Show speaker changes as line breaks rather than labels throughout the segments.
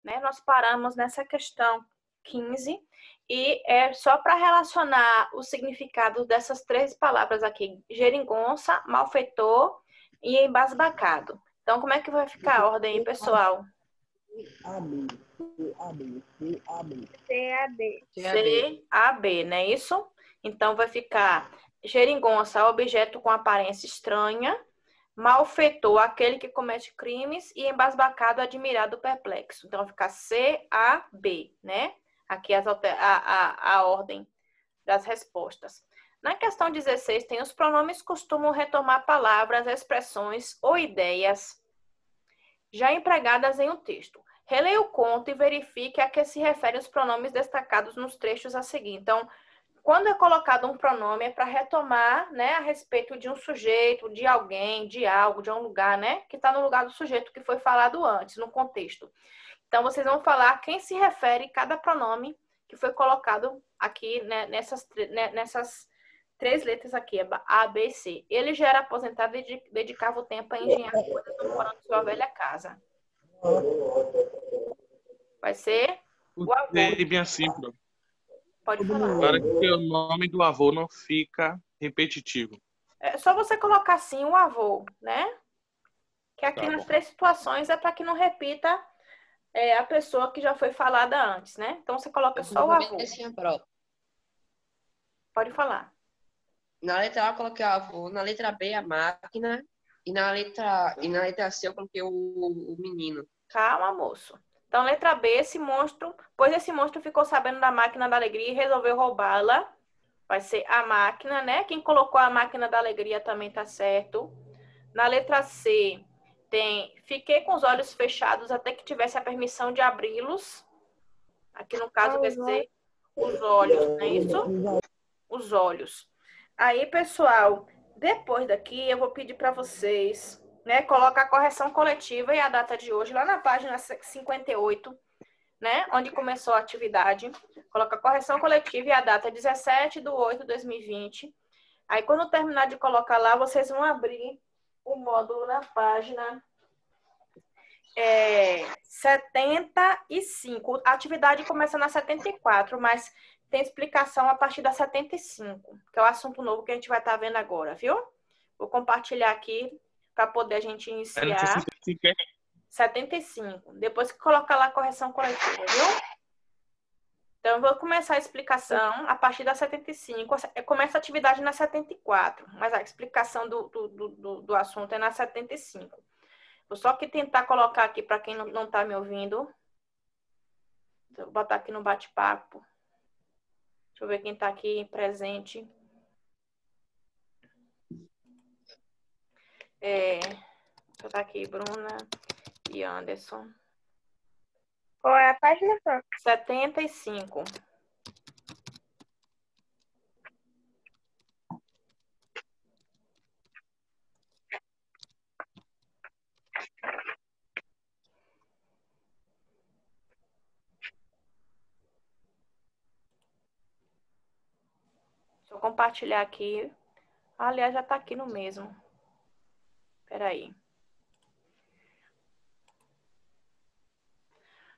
né? Nós paramos nessa questão 15 e é só para relacionar o significado dessas três palavras aqui: geringonça, malfeitor e embasbacado. Então, como é que vai ficar a ordem aí, pessoal? C-A-B, não é isso? Então, vai ficar geringonça, objeto com aparência estranha, malfeitor, aquele que comete crimes, e embasbacado, admirado, perplexo. Então, vai ficar C-A-B, né? Aqui a ordem das respostas. Na questão 16, tem os pronomes costumam retomar palavras, expressões ou ideias já empregadas em um texto. Releia o conto e verifique a que se referem os pronomes destacados nos trechos a seguir. Então, quando é colocado um pronome, é para retomar, né, a respeito de um sujeito, de alguém, de algo, de um lugar, né, que está no lugar do sujeito que foi falado antes, no contexto. Então, vocês vão falar a quem se refere cada pronome que foi colocado aqui, né, nessas três letras aqui, A, B e C. Ele já era aposentado e dedicava o tempo a engenhar coisas no porão de sua velha casa. Vai ser o avô.
Bem assim,
Pode falar.
para que o nome do avô não fica repetitivo.
É só você colocar assim o avô, né? Que aqui nas três situações é para que não repita a pessoa que já foi falada antes, né? Então você coloca só o avô. Pode falar.
Na letra A eu coloquei o avô, na letra B a máquina e na letra C eu coloquei o menino.
Calma, moço. Então, letra B, esse monstro ficou sabendo da máquina da alegria e resolveu roubá-la. Vai ser a máquina, né? Quem colocou a máquina da alegria também tá certo. Na letra C, tem fiquei com os olhos fechados até que tivesse a permissão de abri-los. Aqui, no caso, vai ser os olhos, não é isso? Os olhos. Aí, pessoal, depois daqui, eu vou pedir para vocês, né, colocar a correção coletiva e a data de hoje lá na página 58, né, onde começou a atividade. Coloca a correção coletiva e a data 17/8/2020. Aí, quando terminar de colocar lá, vocês vão abrir o módulo na página 75. A atividade começa na 74, mas tem explicação a partir da 75, que é o assunto novo que a gente vai estar vendo agora, viu? Vou compartilhar aqui para poder a gente iniciar. 75. Depois que colocar lá a correção coletiva, viu? Então, eu vou começar a explicação a partir da 75. Começa a atividade na 74, mas a explicação do assunto é na 75. Vou só que tentar colocar aqui para quem não está me ouvindo. Vou botar aqui no bate-papo. Deixa eu ver quem está aqui presente. Vou botar aqui Bruna e Anderson.
Qual é a página, Fran?
75. Deixa eu compartilhar aqui. Aliás, já está aqui no mesmo. Espera aí.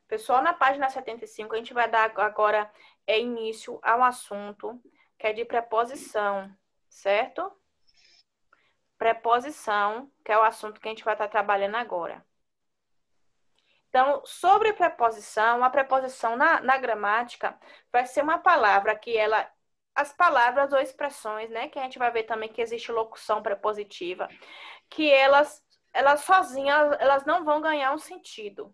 Pessoal, na página 75, a gente vai dar agora início ao assunto que é de preposição, certo? Preposição, que é o assunto que a gente vai estar trabalhando agora. Então, sobre preposição, a preposição na gramática vai ser uma palavra que as palavras ou expressões, né, que a gente vai ver também que existe locução prepositiva, que elas sozinhas, elas não vão ganhar um sentido.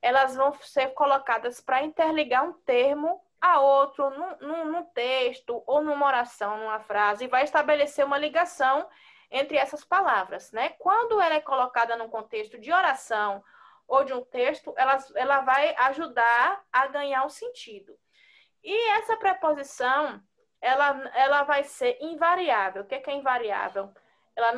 Elas vão ser colocadas para interligar um termo a outro num texto ou numa oração, numa frase, e vai estabelecer uma ligação entre essas palavras, né? Quando ela é colocada num contexto de oração ou de um texto, ela vai ajudar a ganhar um sentido. E essa preposição, ela vai ser invariável. O que é invariável? Ela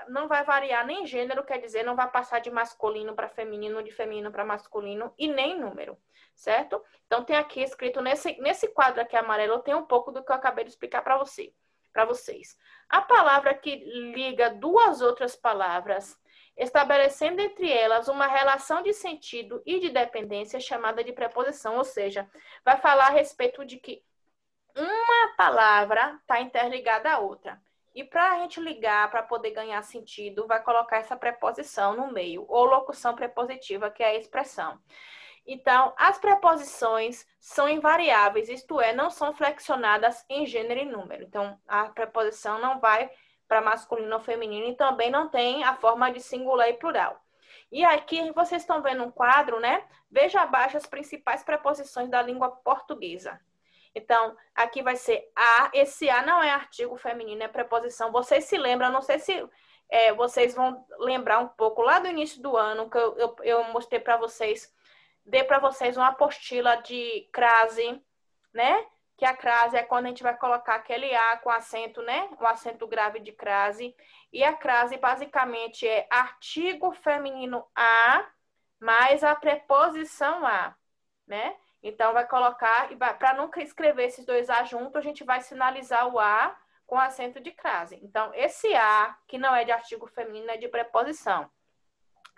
não vai variar nem gênero, quer dizer, não vai passar de masculino para feminino, de feminino para masculino, e nem número, certo? Então, tem aqui escrito, nesse quadro aqui amarelo, tem um pouco do que eu acabei de explicar para vocês. A palavra que liga duas outras palavras estabelecendo entre elas uma relação de sentido e de dependência chamada de preposição, ou seja, vai falar a respeito de que uma palavra está interligada à outra. E para a gente ligar, para poder ganhar sentido, vai colocar essa preposição no meio, ou locução prepositiva, que é a expressão. Então, as preposições são invariáveis, isto é, não são flexionadas em gênero e número. Então, a preposição não vai para masculino ou feminino e também não tem a forma de singular e plural. E aqui vocês estão vendo um quadro, né? Veja abaixo as principais preposições da língua portuguesa. Então, aqui vai ser a. Esse a não é artigo feminino, é preposição. Vocês se lembram, não sei se vocês vão lembrar um pouco lá do início do ano, que eu mostrei para vocês, dei para vocês uma apostila de crase, né? Que a crase é quando a gente vai colocar aquele A com acento, né? O acento grave de crase. E a crase basicamente é artigo feminino a mais a preposição a, né? Então, vai colocar, para nunca escrever esses dois A juntos, a gente vai sinalizar o A com acento de crase. Então, esse A, que não é de artigo feminino, é de preposição.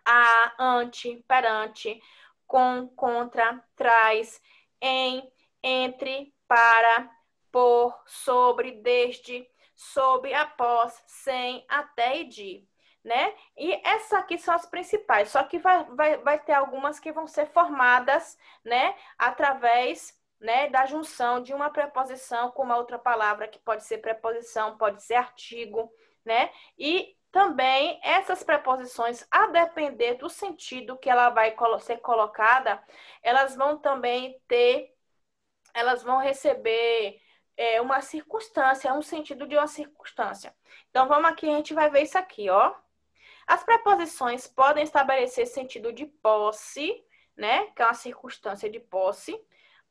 A, ante, perante, com, contra, traz, em, entre, para, por, sobre, desde, sob, após, sem, até e de. Né? E essas aqui são as principais, só que vai ter algumas que vão ser formadas, né, através, né, da junção de uma preposição com uma outra palavra, que pode ser preposição, pode ser artigo, né? E também essas preposições, a depender do sentido que ela vai ser colocada, elas vão também elas vão receber uma circunstância, um sentido de uma circunstância. Então, vamos aqui, a gente vai ver isso aqui, ó. As preposições podem estabelecer sentido de posse, né? Que é uma circunstância de posse,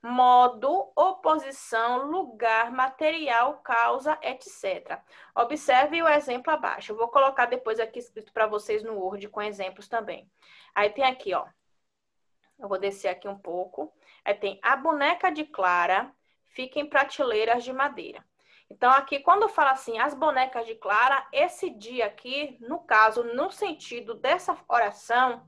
modo, oposição, lugar, material, causa, etc. Observe o exemplo abaixo. Eu vou colocar depois aqui escrito para vocês no Word com exemplos também. Aí tem aqui, ó. Eu vou descer aqui um pouco. Aí tem a boneca de Clara fica em prateleiras de madeira. Então, aqui, quando fala assim, as bonecas de Clara, esse dia aqui, no caso, no sentido dessa oração,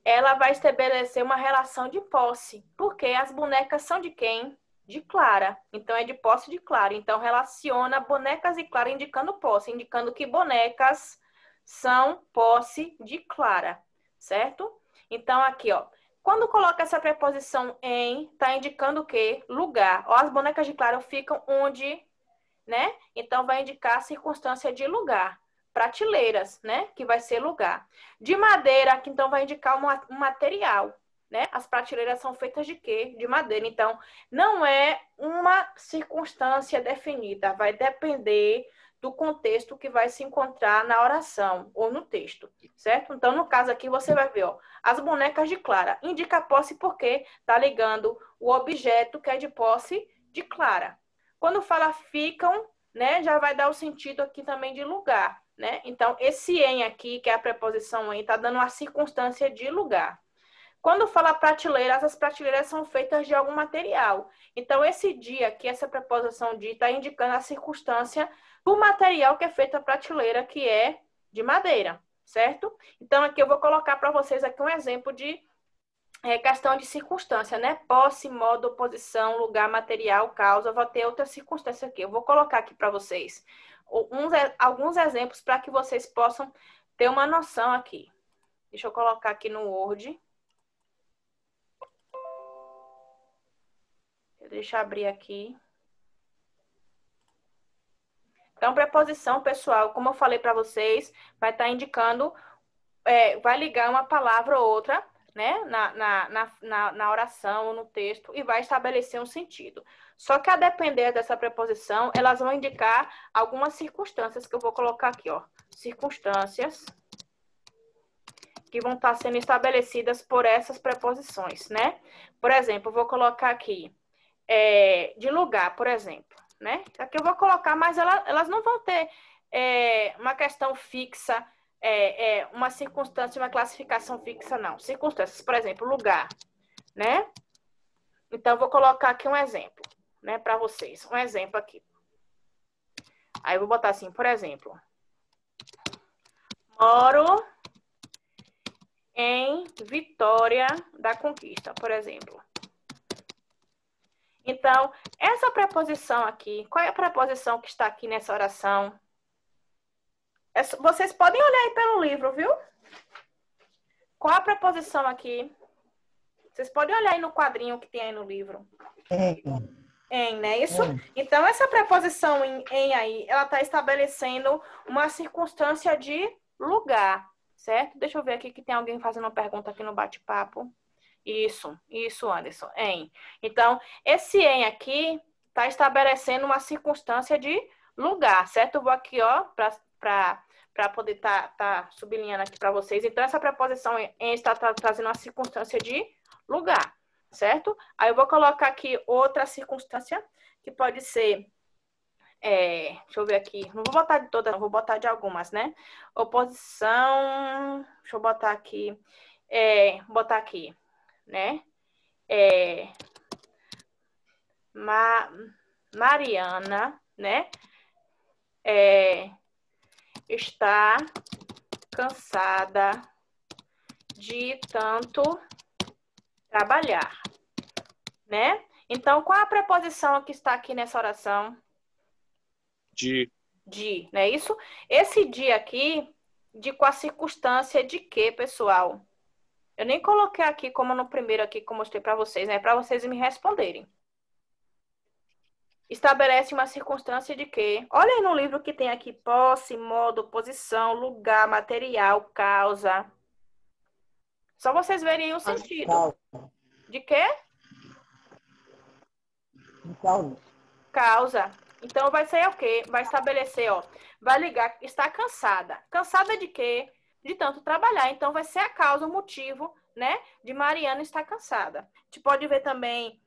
ela vai estabelecer uma relação de posse. Porque as bonecas são de quem? De Clara. Então, é de posse de Clara. Então, relaciona bonecas e Clara indicando posse, indicando que bonecas são posse de Clara, certo? Então, aqui, ó. Quando coloca essa preposição em, tá indicando o quê? Lugar. Ó, as bonecas de Clara ficam onde, né? Então, vai indicar a circunstância de lugar. Prateleiras, né? Que vai ser lugar. De madeira, que então vai indicar um material, né? As prateleiras são feitas de quê? De madeira. Então, não é uma circunstância definida. Vai depender do contexto que vai se encontrar na oração ou no texto, certo? Então, no caso aqui, você vai ver, ó, as bonecas de Clara. Indica posse porque tá ligando o objeto que é de posse de Clara. Quando fala ficam, né, já vai dar o sentido aqui também de lugar, né? Então, esse em aqui, que é a preposição em, tá dando uma circunstância de lugar. Quando fala prateleira, essas prateleiras são feitas de algum material. Então, esse dia aqui, essa preposição de, está indicando a circunstância do material que é feito a prateleira, que é de madeira, certo? Então, aqui eu vou colocar para vocês aqui um exemplo de questão de circunstância, né? Posse, modo, oposição, lugar, material, causa. Vou ter outra circunstância aqui. Eu vou colocar aqui para vocês alguns exemplos para que vocês possam ter uma noção aqui. Deixa eu colocar aqui no Word. Deixa eu abrir aqui. Então, preposição, pessoal, como eu falei para vocês, vai estar indicando, vai ligar uma palavra ou outra, né, na oração ou no texto e vai estabelecer um sentido. Só que a depender dessa preposição, elas vão indicar algumas circunstâncias que eu vou colocar aqui, ó. Circunstâncias que vão estar sendo estabelecidas por essas preposições, né? Por exemplo, eu vou colocar aqui de lugar, por exemplo, né? Aqui eu vou colocar, mas elas não vão ter uma questão fixa, uma circunstância, uma classificação fixa, não. Circunstâncias, por exemplo, lugar, né? Então, eu vou colocar aqui um exemplo, né, para vocês. Um exemplo aqui. Aí, eu vou botar assim, por exemplo. Moro em Vitória da Conquista, por exemplo. Então, essa preposição aqui, qual é a preposição que está aqui nessa oração? Vocês podem olhar aí pelo livro, viu? Qual a preposição aqui? Vocês podem olhar aí no quadrinho que tem aí no livro. Em, não é isso? Então, essa preposição em aí, ela está estabelecendo uma circunstância de lugar, certo? Deixa eu ver aqui que tem alguém fazendo uma pergunta aqui no bate-papo. Isso, Anderson, em. Então, esse em aqui está estabelecendo uma circunstância de lugar, certo? Eu vou aqui, ó, para poder tá sublinhando aqui para vocês. Então, essa preposição em está trazendo uma circunstância de lugar, certo? Aí eu vou colocar aqui outra circunstância que pode ser, deixa eu ver aqui, não vou botar de todas, não, vou botar de algumas, né? Oposição, deixa eu botar aqui, né? Mariana, né? Está cansada de tanto trabalhar, né? Então, qual a preposição que está aqui nessa oração?
De.
De, não é isso? Esse de aqui, de com a circunstância de quê, pessoal? Eu nem coloquei aqui como no primeiro aqui que eu mostrei para vocês, né? Para vocês me responderem. Estabelece uma circunstância de quê? Olha aí no livro que tem aqui posse, modo, posição, lugar, material, causa. Só vocês verem o sentido.
Causa.
De quê?
Causa.
Causa. Então, vai ser o quê? Vai estabelecer, ó. Vai ligar, está cansada. Cansada de quê? De tanto trabalhar. Então, vai ser a causa, o motivo, né? De Mariana estar cansada. A gente pode ver também,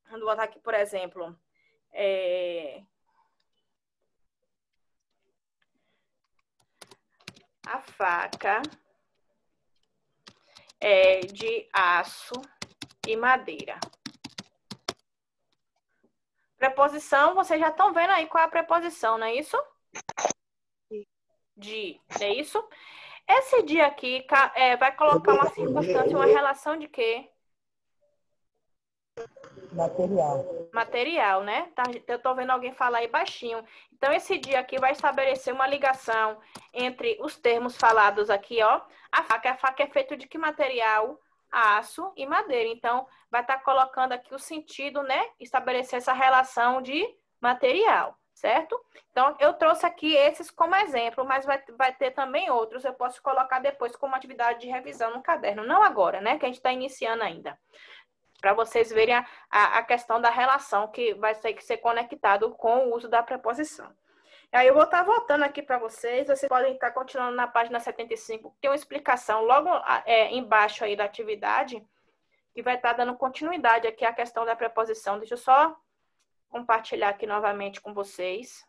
vou botar aqui, por exemplo, a faca é de aço e madeira. Preposição, vocês já estão vendo aí qual é a preposição, não é isso? De, não é isso? Esse de aqui vai colocar uma circunstância, uma relação de quê?
Material.
Material, né? Tá, eu tô vendo alguém falar aí baixinho. Então, esse dia aqui vai estabelecer uma ligação entre os termos falados aqui, ó. A faca é feita de que material? Aço e madeira. Então, vai estar colocando aqui o sentido, né? Estabelecer essa relação de material, certo? Então, eu trouxe aqui esses como exemplo, mas vai ter também outros. Eu posso colocar depois como atividade de revisão no caderno. Não agora, né? Que a gente está iniciando ainda. Para vocês verem a questão da relação que vai ter que ser conectado com o uso da preposição. Aí eu vou estar voltando aqui para vocês. Vocês podem estar continuando na página 75. Tem uma explicação logo embaixo aí da atividade que vai estar dando continuidade aqui à questão da preposição. Deixa eu só compartilhar aqui novamente com vocês.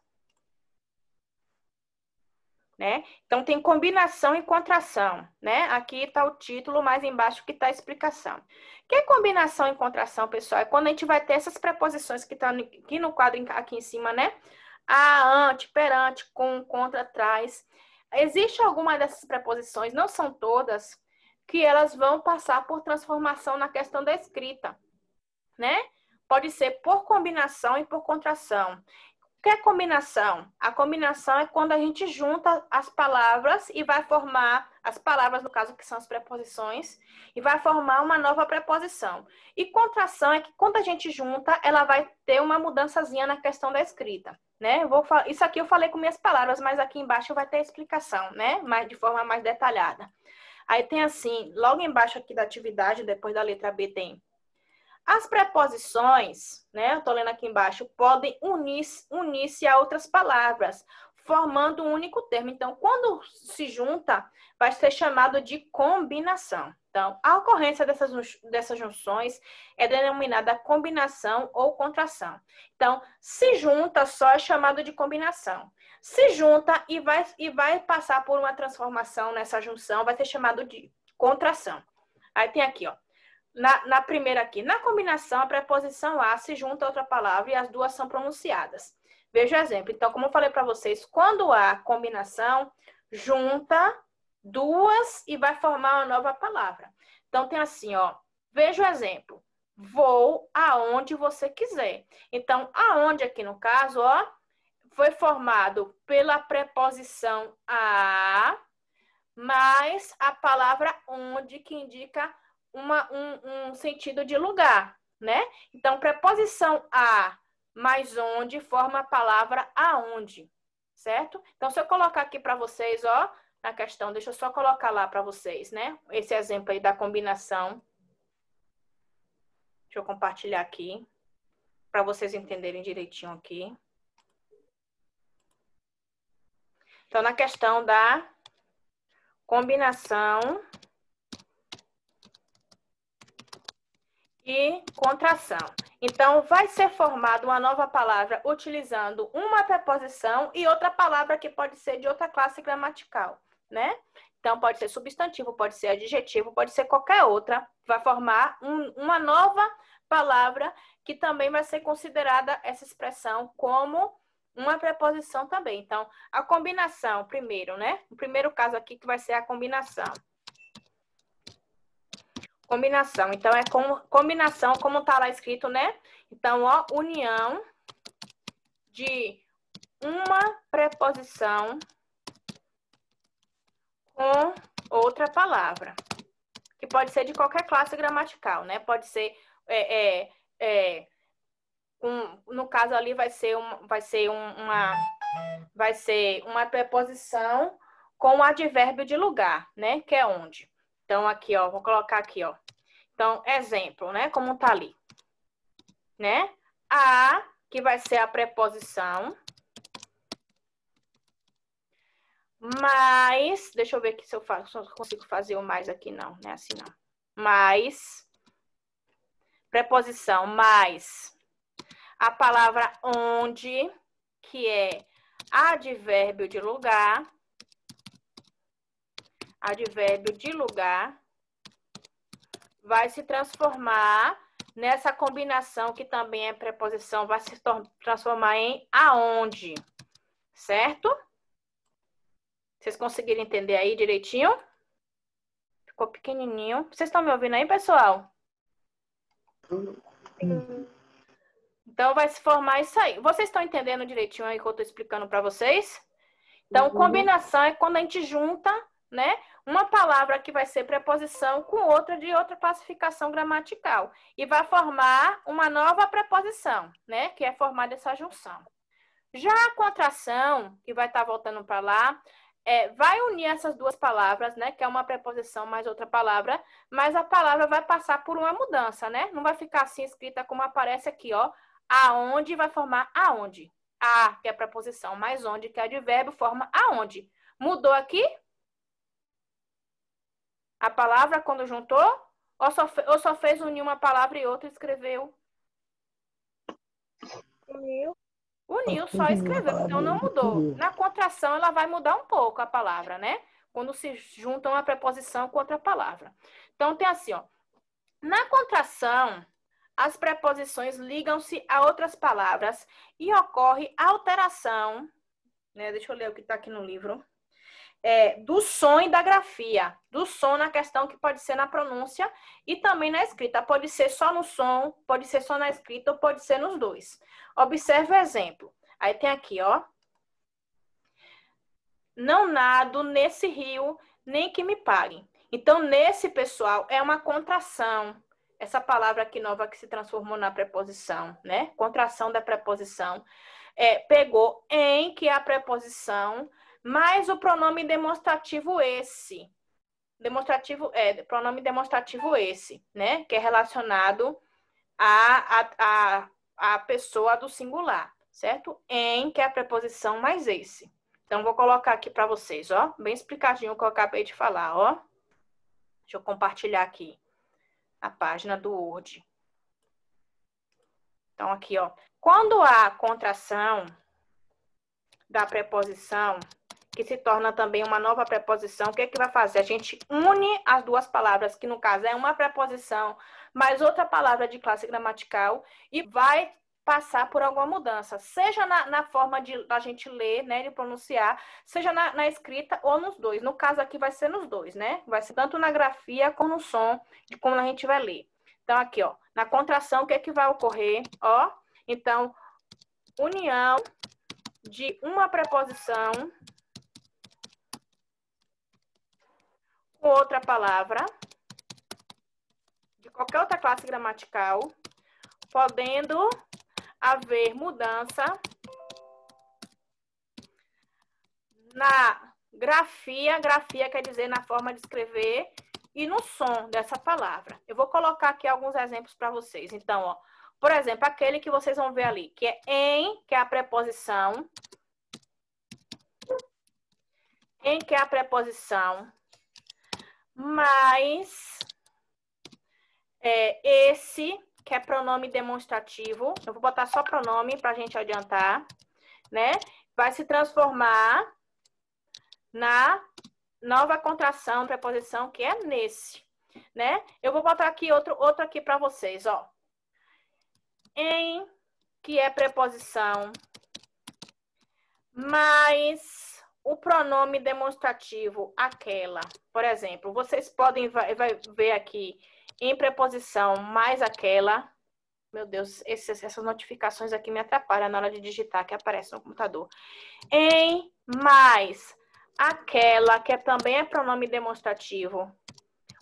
Né? Então, tem combinação e contração, né? Aqui está o título, mais embaixo que está a explicação. O que é combinação e contração, pessoal? É quando a gente vai ter essas preposições que estão aqui no quadro, aqui em cima, né? A, ante, perante, com, contra, trás. Existe alguma dessas preposições, não são todas, que elas vão passar por transformação na questão da escrita, né? Pode ser por combinação e por contração. O que é combinação? A combinação é quando a gente junta as palavras e vai formar, as palavras, no caso, que são as preposições, e vai formar uma nova preposição. E contração é que quando a gente junta, ela vai ter uma mudançazinha na questão da escrita, né? Isso aqui eu falei com minhas palavras, mas aqui embaixo vai ter a explicação, né? De forma mais detalhada. Aí tem assim, logo embaixo aqui da atividade, depois da letra B, tem as preposições, né? Eu tô lendo aqui embaixo, podem unir-se a outras palavras, formando um único termo. Então, quando se junta, vai ser chamado de combinação. Então, a ocorrência dessas junções é denominada combinação ou contração. Então, se junta só é chamado de combinação. Se junta e vai passar por uma transformação nessa junção, vai ser chamado de contração. Aí tem aqui, ó. Na primeira aqui, na combinação, a preposição a se junta a outra palavra e as duas são pronunciadas. Veja o exemplo. Então, como eu falei para vocês, quando há combinação, junta duas e vai formar uma nova palavra. Então, tem assim, ó. Veja o exemplo. Vou aonde você quiser. Então, aonde aqui no caso, ó, foi formado pela preposição a, mais a palavra onde, que indica um sentido de lugar, né? Então, preposição a mais onde forma a palavra aonde, certo? Então, se eu colocar aqui para vocês, ó, na questão, deixa eu só colocar lá para vocês, né? Esse exemplo aí da combinação. Deixa eu compartilhar aqui, para vocês entenderem direitinho aqui. Então, na questão da combinação e contração. Então, vai ser formada uma nova palavra utilizando uma preposição e outra palavra que pode ser de outra classe gramatical, né? Então, pode ser substantivo, pode ser adjetivo, pode ser qualquer outra. Vai formar uma nova palavra que também vai ser considerada essa expressão como uma preposição também. Então, a combinação, primeiro, né? O primeiro caso aqui que vai ser a combinação. Combinação. Então, é combinação, como está lá escrito, né? Então, ó, união de uma preposição com outra palavra. Que pode ser de qualquer classe gramatical, né? Pode ser... no caso ali vai ser uma preposição com o advérbio de lugar, né? Que é onde. Então, aqui, ó, vou colocar aqui, ó. Então, exemplo, né? Como tá ali. Né? A, que vai ser a preposição. Mais, deixa eu ver aqui se eu consigo fazer o mais aqui, não. Não é assim, não. Mais, preposição mais a palavra onde, que é advérbio de lugar. Advérbio de lugar vai se transformar nessa combinação que também é preposição, vai se transformar em aonde, certo? Vocês conseguiram entender aí direitinho? Ficou pequenininho. Vocês estão me ouvindo aí, pessoal? Então, vai se formar isso aí. Vocês estão entendendo direitinho aí que eu estou explicando para vocês? Então, combinação é quando a gente junta, né, uma palavra que vai ser preposição com outra de outra classificação gramatical. E vai formar uma nova preposição, né, que é formada essa junção. Já a contração, que vai estar voltando para lá, vai unir essas duas palavras, né, que é uma preposição mais outra palavra, mas a palavra vai passar por uma mudança, né? Não vai ficar assim escrita como aparece aqui, ó. Aonde vai formar aonde. A, que é a preposição, mais onde, que é advérbio, forma aonde. Mudou aqui? A palavra quando juntou? Ou só fez unir uma palavra e outra e escreveu? Uniu, só escreveu, então não mudou. Na contração, ela vai mudar um pouco a palavra, né? Quando se junta uma preposição com outra palavra. Então, tem assim, ó. Na contração, as preposições ligam-se a outras palavras e ocorre alteração, né? Deixa eu ler o que está aqui no livro. Do som e da grafia. Do som na questão que pode ser na pronúncia e também na escrita. Pode ser só no som, pode ser só na escrita ou pode ser nos dois. Observe o exemplo. Aí tem aqui, ó. Não nado nesse rio, nem que me paguem. Então, nesse, pessoal, é uma contração. Essa palavra aqui nova que se transformou na preposição, né? Contração da preposição. Pegou em, que é a preposição, mais o pronome demonstrativo esse. Pronome demonstrativo esse, né? Que é relacionado à pessoa do singular, certo? Em, que é a preposição mais esse. Então, vou colocar aqui para vocês, ó. Bem explicadinho o que eu acabei de falar, ó. Deixa eu compartilhar aqui a página do Word. Então, aqui, ó. Quando há contração da preposição, que se torna também uma nova preposição, o que é que vai fazer? A gente une as duas palavras, que no caso é uma preposição, mais outra palavra de classe gramatical, e vai passar por alguma mudança, seja na forma da gente ler, né, de pronunciar, seja na escrita ou nos dois. No caso aqui vai ser nos dois, né? Vai ser tanto na grafia como no som, de como a gente vai ler. Então, aqui, ó, na contração, o que é que vai ocorrer? Ó, então, união de uma preposição com outra palavra, de qualquer outra classe gramatical, podendo haver mudança na grafia quer dizer na forma de escrever, e no som dessa palavra. Eu vou colocar aqui alguns exemplos para vocês. Então, ó, por exemplo, aquele que vocês vão ver ali, que é em, que é a preposição. Em, que é a preposição. Mais esse, que é pronome demonstrativo. Eu vou botar só pronome para a gente adiantar, né? Vai se transformar na nova contração, preposição, que é nesse, né? Eu vou botar aqui outro aqui para vocês, ó. Em, que é preposição, mais o pronome demonstrativo, aquela. Por exemplo, vocês podem ver aqui em preposição mais aquela. Meu Deus, essas notificações aqui me atrapalham na hora de digitar, que aparece no computador. Em mais aquela, que também é pronome demonstrativo.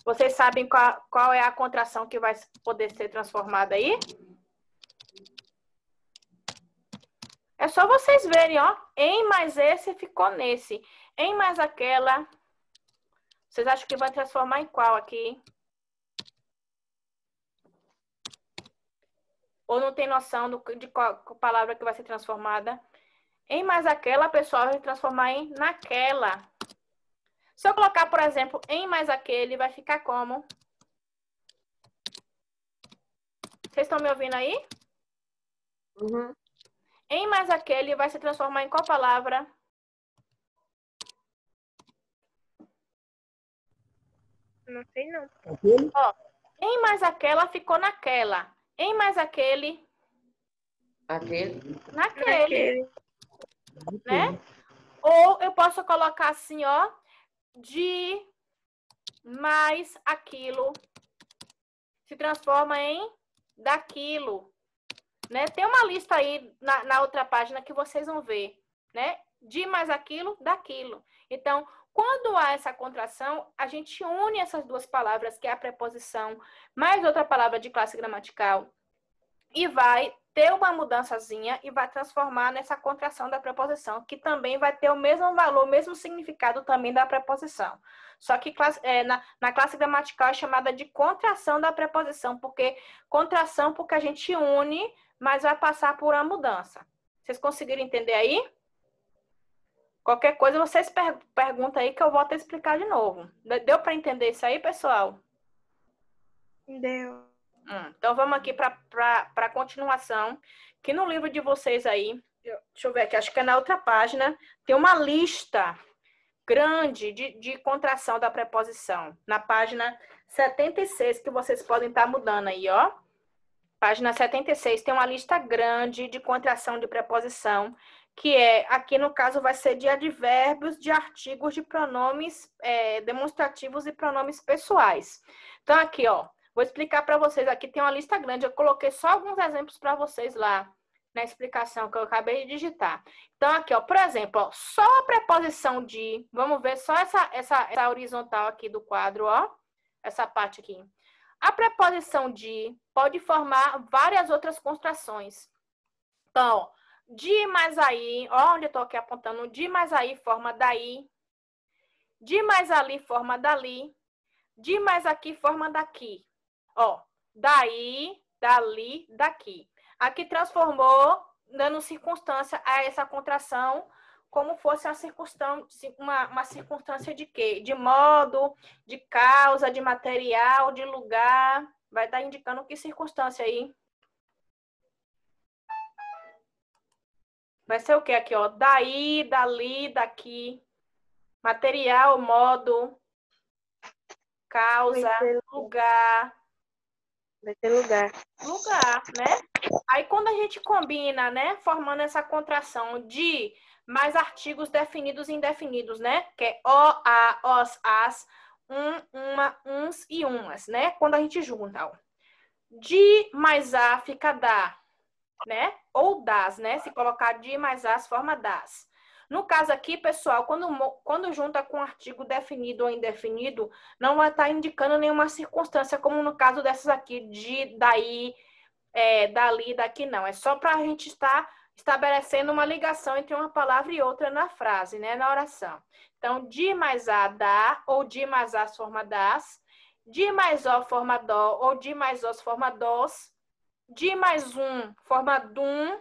Vocês sabem qual é a contração que vai poder ser transformada aí? É só vocês verem, ó. Em mais esse ficou nesse. Em mais aquela. Vocês acham que vai transformar em qual aqui? Ou não tem noção de qual palavra que vai ser transformada? Em mais aquela, pessoal, vai transformar em naquela. Se eu colocar, por exemplo, em mais aquele, vai ficar como? Vocês estão me ouvindo aí?
Uhum.
Em mais aquele vai se transformar em qual palavra?
Não sei, não.
Aquele?
Ó, em mais aquela ficou naquela. Em mais aquele,
Aquele.
naquele, né? Ou eu posso colocar assim, ó, de mais aquilo se transforma em daquilo, né? Tem uma lista aí na outra página que vocês vão ver, né? De mais aquilo, daquilo. Então, quando há essa contração, a gente une essas duas palavras, que é a preposição mais outra palavra de classe gramatical, e vai ter uma mudançazinha e vai transformar nessa contração da preposição, que também vai ter o mesmo valor, o mesmo significado também da preposição. Só que na classe gramatical é chamada de contração da preposição, porque a gente une, mas vai passar por uma mudança. Vocês conseguiram entender aí? Qualquer coisa, vocês perguntam aí que eu volto a explicar de novo. Deu para entender isso aí, pessoal?
Deu.
Então, vamos aqui para a continuação, que no livro de vocês aí, deixa eu ver aqui, acho que é na outra página, tem uma lista grande de contração da preposição. Na página 76, que vocês podem estar mudando aí, ó. Página 76 tem uma lista grande de contração de preposição, que aqui no caso vai ser de advérbios, de artigos, de pronomes demonstrativos e pronomes pessoais. Então, aqui, ó, vou explicar para vocês. Aqui tem uma lista grande. Eu coloquei só alguns exemplos para vocês lá na explicação que eu acabei de digitar. Então, aqui, ó, por exemplo, ó, só a preposição de... Vamos ver só essa horizontal aqui do quadro, ó. Essa parte aqui. A preposição de pode formar várias outras contrações. Então, ó, de mais aí, ó, onde eu tô aqui apontando, de mais aí forma daí. De mais ali forma dali. De mais aqui forma daqui. Ó, daí, dali, daqui. Aqui transformou, dando circunstância a essa contração, como fosse uma circunstância de quê? De modo, de causa, de material, de lugar. Vai estar indicando que circunstância aí. Vai ser o quê aqui, ó? Daí, dali, daqui. Material, modo, causa, lugar.
Vai ter lugar.
Lugar, né? Aí quando a gente combina, né, formando essa contração de mais artigos definidos e indefinidos, né? Que é o, a, os, as, uma, uns e umas, né? Quando a gente junta, ó. De mais a fica da, né? Ou das, né? Se colocar de mais as, forma das. No caso aqui, pessoal, quando junta com artigo definido ou indefinido, não vai estar indicando nenhuma circunstância, como no caso dessas aqui, de, daí, dali, daqui, não. É só para a gente estar estabelecendo uma ligação entre uma palavra e outra na frase, né? Na oração. Então, de mais a, dá, ou de mais as, forma das. De mais o, forma dó, ou de mais os, forma dos. De mais um, forma dum,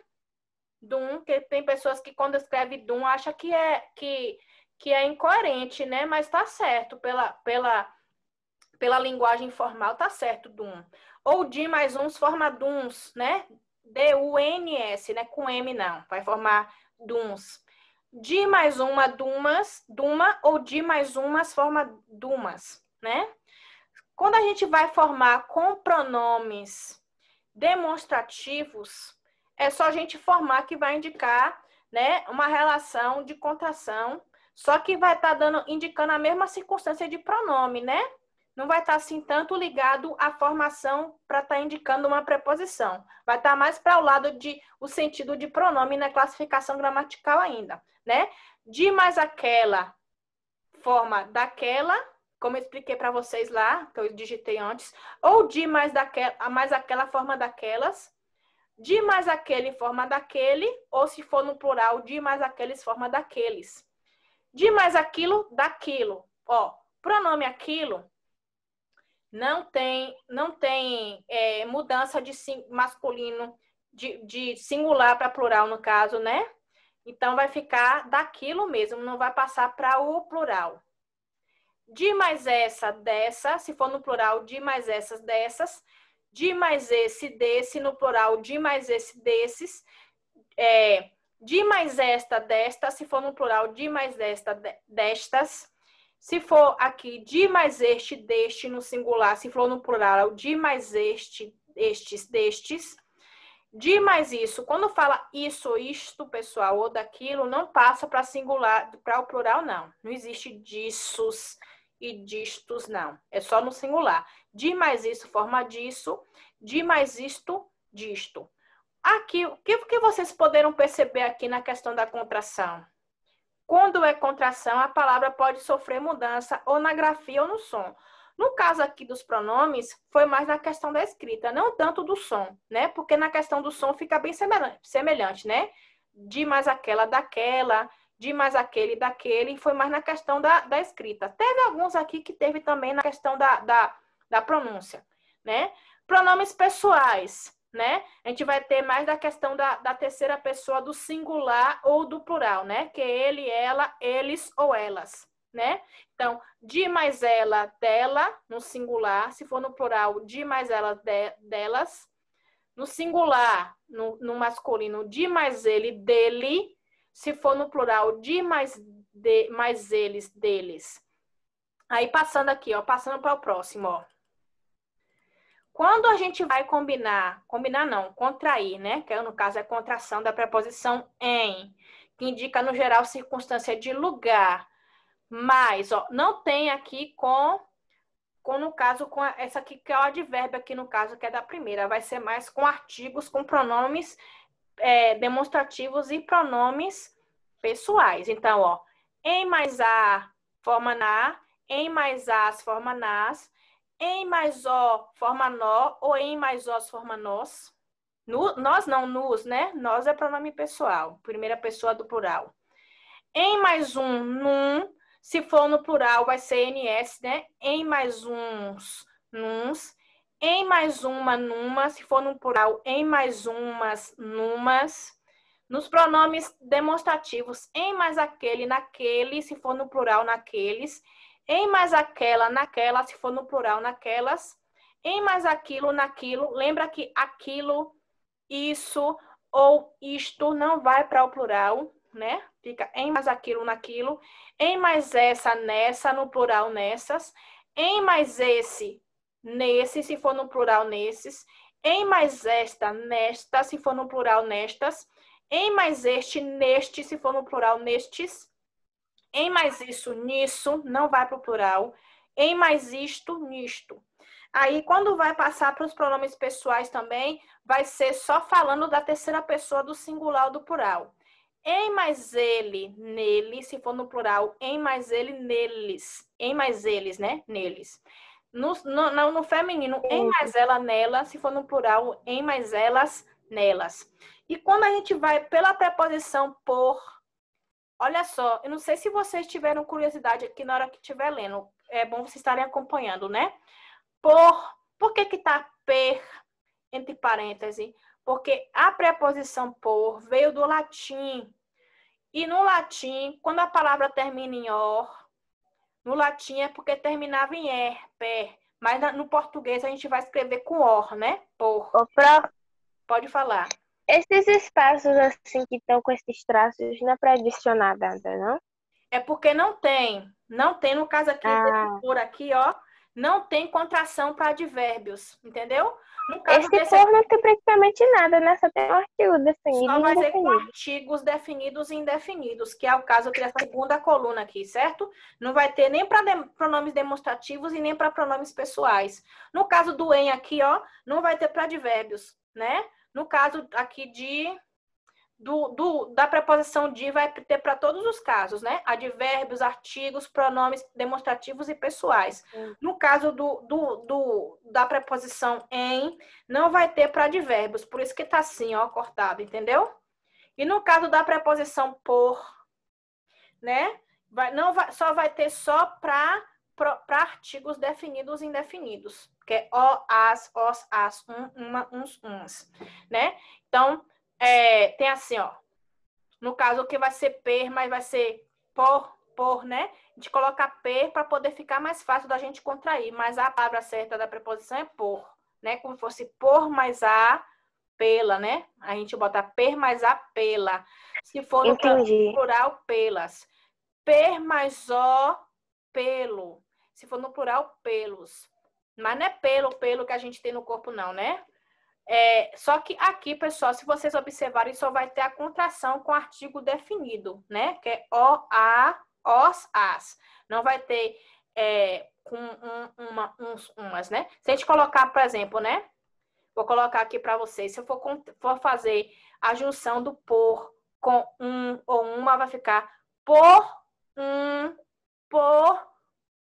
que tem pessoas que quando escreve dum acha que é incoerente, né? Mas tá certo, pela linguagem formal tá certo, dum. Ou de mais uns forma duns, né? D-U-N-S, né? Com M não, vai formar duns. De mais uma, dumas, duma, ou de mais umas forma dumas, né? Quando a gente vai formar com pronomes demonstrativos, é só a gente formar que vai indicar, né, uma relação de contração, só que vai estar indicando a mesma circunstância de pronome, né? Não vai estar assim tanto ligado à formação para estar indicando uma preposição. Vai estar mais para o lado de o sentido de pronome na classificação gramatical ainda, né? De mais aquela forma daquela, como eu expliquei para vocês lá, que eu digitei antes, ou de mais aquela forma daquelas, de mais aquele forma daquele, ou se for no plural, de mais aqueles forma daqueles. De mais aquilo, daquilo. Ó, pronome aquilo não tem mudança de masculino, de singular para plural, no caso, né? Então, vai ficar daquilo mesmo, não vai passar para o plural. De mais essa, dessa, se for no plural, de mais essas, dessas. De mais esse, desse, no plural, de mais esse, desses. De mais esta, desta, se for no plural, de mais esta, destas. Se for aqui, de mais este, deste, no singular, se for no plural, de mais este, estes, destes. De mais isso, quando fala isso ou isto, pessoal, ou daquilo, não passa para singular, para o plural, não. Não existe dissos e distos, não. É só no singular. De mais isso, forma disso. De mais isto, disto. Aqui, o que vocês poderam perceber aqui na questão da contração? Quando é contração, a palavra pode sofrer mudança ou na grafia ou no som. No caso aqui dos pronomes, foi mais na questão da escrita, não tanto do som, né? Porque na questão do som fica bem semelhante, né? De mais aquela, daquela, de mais aquele, daquele, foi mais na questão da escrita. Teve alguns aqui que teve também na questão da pronúncia, né? Pronomes pessoais, né? A gente vai ter mais da questão da terceira pessoa do singular ou do plural, né? Que é ele, ela, eles ou elas, né? Então, de mais ela, dela, no singular. Se for no plural, de mais ela, delas. No singular, no masculino, de mais ele, dele. Se for no plural, de mais eles, deles. Aí, passando aqui, ó, passando para o próximo, ó. Quando a gente vai combinar não, contrair, né? Que no caso é contração da preposição em, que indica, no geral, circunstância de lugar. Mas, ó, não tem aqui no caso, com essa aqui que é o advérbio aqui, no caso, que é da primeira. Vai ser mais com artigos, com pronomes demonstrativos e pronomes pessoais. Então, ó, em mais a, forma na, em mais as, forma nas, em mais o, forma nó, ou em mais os, forma nós. Nós não, nos, né? Nós é pronome pessoal, primeira pessoa do plural. Em mais um, num. Se for no plural, vai ser NS, né? Em mais uns, nuns. Em mais uma, numa. Se for no plural, em mais umas, numas. Nos pronomes demonstrativos, em mais aquele, naquele. Se for no plural, naqueles. Em mais aquela, naquela. Se for no plural, naquelas. Em mais aquilo, naquilo. Lembra que aquilo, isso ou isto não vai para o plural, né? Fica em mais aquilo, naquilo. Em mais essa, nessa, no plural, nessas. Em mais esse, nesse, se for no plural, nesses. Em mais esta, nesta, se for no plural, nestas. Em mais este, neste, se for no plural, nestes. Em mais isso, nisso, não vai para o plural. Em mais isto, nisto. Aí, quando vai passar para os pronomes pessoais também, vai ser só falando da terceira pessoa do singular ou do plural. Em mais ele, nele, se for no plural, em mais ele, neles. Em mais eles, né? Neles. No feminino, em mais ela, nela, se for no plural, em mais elas, nelas. E quando a gente vai pela preposição por, olha só, eu não sei se vocês tiveram curiosidade aqui na hora que estiver lendo. É bom vocês estarem acompanhando, né? Por que tá per entre parênteses? Porque a preposição por veio do latim. E no latim, quando a palavra termina em or, no latim é porque terminava em er, per. Mas no português a gente vai escrever com or, né? Por.
Ô, prof,
Pode falar.
esses espaços assim que estão com esses traços não é para adicionar nada, não?
É porque não tem. Não tem, no caso aqui, por aqui, ó, não tem contração para advérbios, entendeu? No caso
Esse por não tem praticamente nada, né? Só tem um artigo definido
só
e
vai ser com
indefinido.
artigos definidos e indefinidos, que é o caso aqui dessa segunda coluna aqui, certo? Não vai ter nem para pronomes demonstrativos e nem para pronomes pessoais. No caso do em aqui, ó, não vai ter para advérbios, né? No caso aqui da preposição de vai ter para todos os casos, né? Advérbios, artigos, pronomes demonstrativos e pessoais. No caso da preposição em, não vai ter para advérbios, por isso que tá assim, ó, cortado, entendeu? E no caso da preposição por, né? Só vai ter só para artigos definidos e indefinidos, que é o, as, os, as, uma, uns, umas, né? Então, tem assim, ó. No caso, o que vai ser per, mas vai ser por, né? A gente coloca per para poder ficar mais fácil da gente contrair. Mas a palavra certa da preposição é por, né? Como se fosse por mais a, pela, né? A gente bota per mais a, pela. Se for no plural, pelas. Per mais o, pelo. Se for no plural, pelos. Mas não é pelo que a gente tem no corpo, não, né? Só que aqui, pessoal, se vocês observarem, só vai ter a contração com artigo definido, né? Que é o, a, os, as. Não vai ter com uns, umas, né? Se a gente colocar, por exemplo, né? Vou colocar aqui para vocês. Se eu for fazer a junção do por com um ou uma, vai ficar por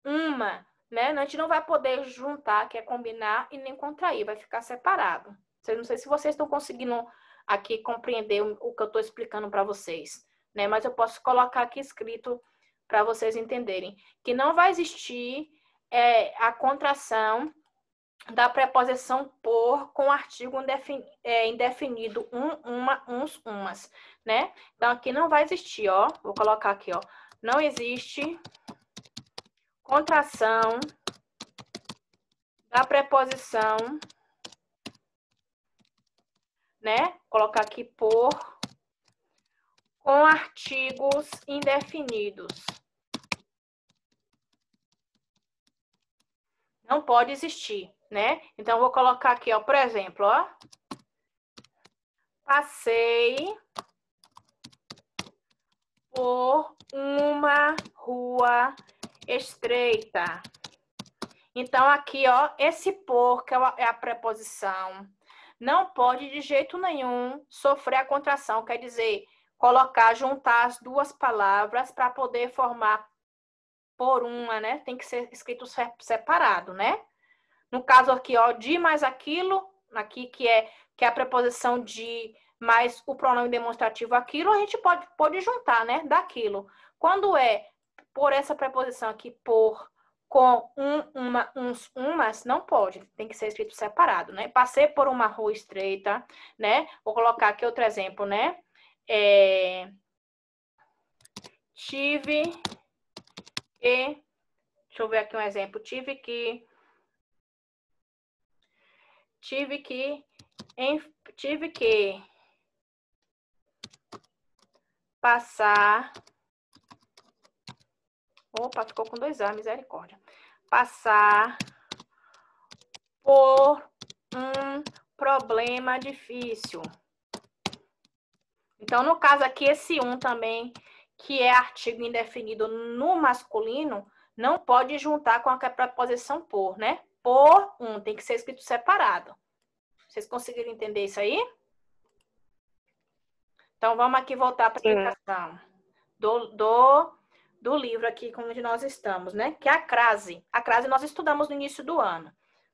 uma, né? A gente não vai poder juntar, que é combinar, e nem contrair, vai ficar separado. Não sei se vocês estão conseguindo aqui compreender o que eu estou explicando para vocês, né? Mas eu posso colocar aqui escrito para vocês entenderem que não vai existir a contração da preposição por com artigo indefinido, uma, uns, umas, né? Então, aqui não vai existir, ó. Vou colocar aqui, ó. Não existe contração da preposição, né? Colocar aqui por com artigos indefinidos. Não pode existir, né? Então, eu vou colocar aqui, ó, por exemplo, ó. Passei por uma rua estreita. Então, aqui, ó, esse por, que é a preposição, não pode de jeito nenhum sofrer a contração. Quer dizer, juntar as duas palavras para poder formar por uma, né? Tem que ser escrito separado, né? No caso aqui, ó, de mais aquilo, aqui que é a preposição de mais o pronome demonstrativo aquilo, a gente pode juntar, né? Daquilo. Quando é por essa preposição aqui, por, com uma, uns, umas, não pode. Tem que ser escrito separado, né? Passei por uma rua estreita, né? Vou colocar aqui outro exemplo, né? Tive que... Deixa eu ver aqui um exemplo. Tive que passar... Opa, ficou com 2 A, misericórdia. Passar por um problema difícil. Então, no caso aqui, esse um também, que é artigo indefinido no masculino, não pode juntar com a preposição por, né? Por um, tem que ser escrito separado. Vocês conseguiram entender isso aí? Então, vamos aqui voltar para a explicação do livro aqui, onde nós estamos, né? Que é a crase. A crase nós estudamos no início do ano,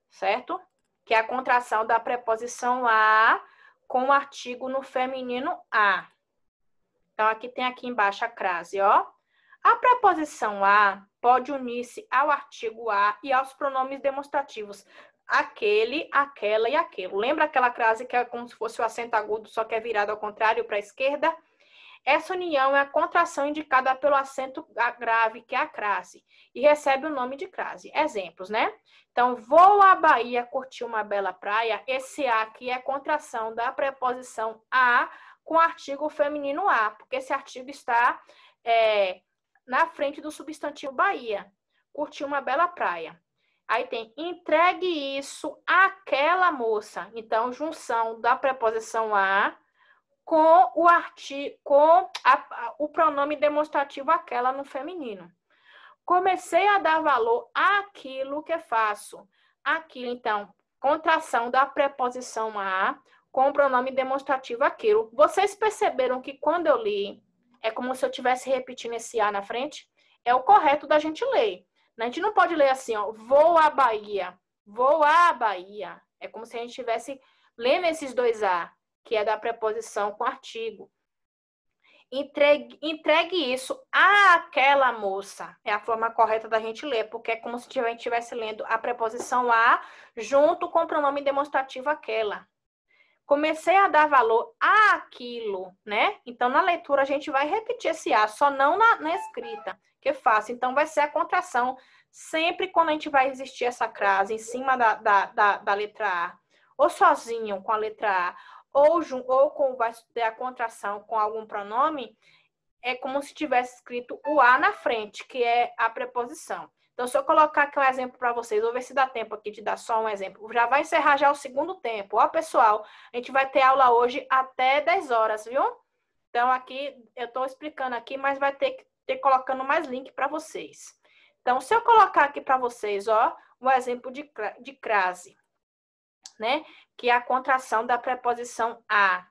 certo? Que é a contração da preposição a com o artigo no feminino a. Então, aqui tem aqui embaixo a crase, ó. A preposição a pode unir-se ao artigo a e aos pronomes demonstrativos. Aquele, aquela e aquilo. Lembra aquela crase que é como se fosse o acento agudo, só que é virado ao contrário para a esquerda? Essa união é a contração indicada pelo acento grave, que é a crase, e recebe o nome de crase. Exemplos, né? Então, vou à Bahia curtir uma bela praia. Esse a aqui é a contração da preposição a com o artigo feminino a, porque esse artigo está na frente do substantivo Bahia. Curtir uma bela praia. Aí tem, entregue isso àquela moça. Então, junção da preposição a com o artigo, com o pronome demonstrativo aquela no feminino. Comecei a dar valor àquilo que faço. Aquilo, então, contração da preposição a com o pronome demonstrativo aquilo. Vocês perceberam que quando eu li, é como se eu estivesse repetindo esse a na frente? É o correto da gente ler. A gente não pode ler assim, ó, vou à Bahia, vou à Bahia. É como se a gente estivesse lendo esses dois a, que é da preposição com artigo. Entregue isso àquela moça. É a forma correta da gente ler, porque é como se a gente estivesse lendo a preposição a junto com o pronome demonstrativo aquela. Comecei a dar valor àquilo, né? Então, na leitura, a gente vai repetir esse a, só não na escrita, que é fácil. Então, vai ser a contração sempre quando a gente vai existir essa crase em cima da letra A, ou sozinho com a letra A, ou com vai ter a contração com algum pronome, é como se tivesse escrito o a na frente, que é a preposição. Então, se eu colocar aqui um exemplo para vocês, vou ver se dá tempo aqui de dar só um exemplo. Já vai encerrar já o segundo tempo. Ó, pessoal, a gente vai ter aula hoje até 10 horas, viu? Então, aqui, eu estou explicando aqui, mas vai ter que ter colocando mais link para vocês. Então, se eu colocar aqui para vocês, ó, um exemplo de crase, né? Que é a contração da preposição a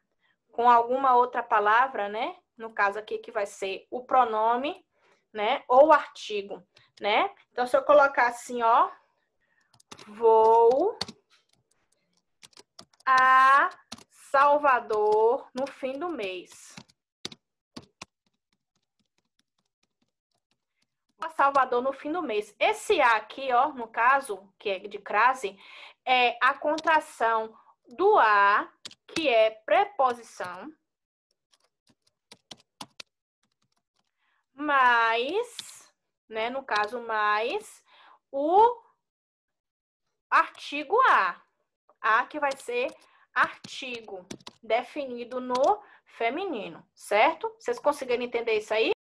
com alguma outra palavra, né? No caso aqui que vai ser o pronome, né? Ou o artigo, né? Então, se eu colocar assim, ó, vou a Salvador no fim do mês. A Salvador no fim do mês. Esse a aqui, ó, no caso, que é de crase, é a contração do a, que é preposição, mais, né, no caso, mais o artigo a. A que vai ser artigo, definido no feminino, certo? Vocês conseguiram entender isso aí?